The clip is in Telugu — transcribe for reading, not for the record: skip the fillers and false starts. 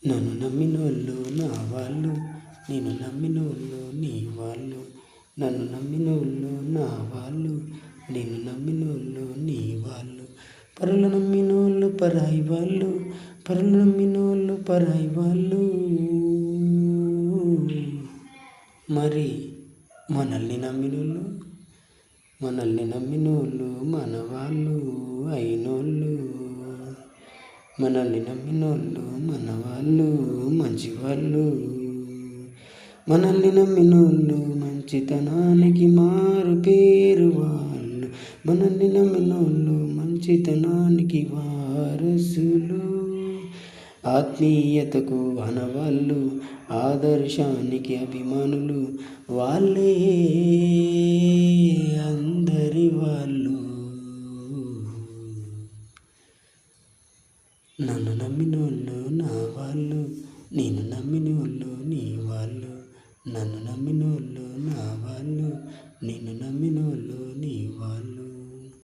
నన్ను నమ్మినోళ్ళు నా వాళ్ళు, నేను నమ్మినోళ్ళు నీ వాళ్ళు. నన్ను నమ్మినోళ్ళు నా వాళ్ళు, నేను నమ్మినోళ్ళు నీ వాళ్ళు. పరులు నమ్మినోళ్ళు పరాయి వాళ్ళు, పరులు నమ్మినోళ్ళు పరాయి వాళ్ళు. మరి మనల్ని నమ్మినోళ్ళు మన వాళ్ళు అయినోళ్ళు. మనల్ని నమ్మినోళ్ళు మన వాళ్ళు మంచివాళ్ళు. మనల్ని నమ్మినోళ్ళు మంచితనానికి మారు పేరు వాళ్ళు. మనల్ని నమ్మినోళ్ళు మంచితనానికి వారసులు. ఆత్మీయతకు ఆనవాళ్ళు, ఆదర్శానికి అభిమానులు. వాళ్ళే అందరి వాళ్ళు. నన్ను నమ్మినోళ్ళు నా వాళ్ళు, నేను నమ్మినోళ్ళు నీ వాళ్ళు. నన్ను నమ్మినోళ్ళు నా వాళ్ళు, నేను నమ్మినోళ్ళు నీ వాళ్ళు.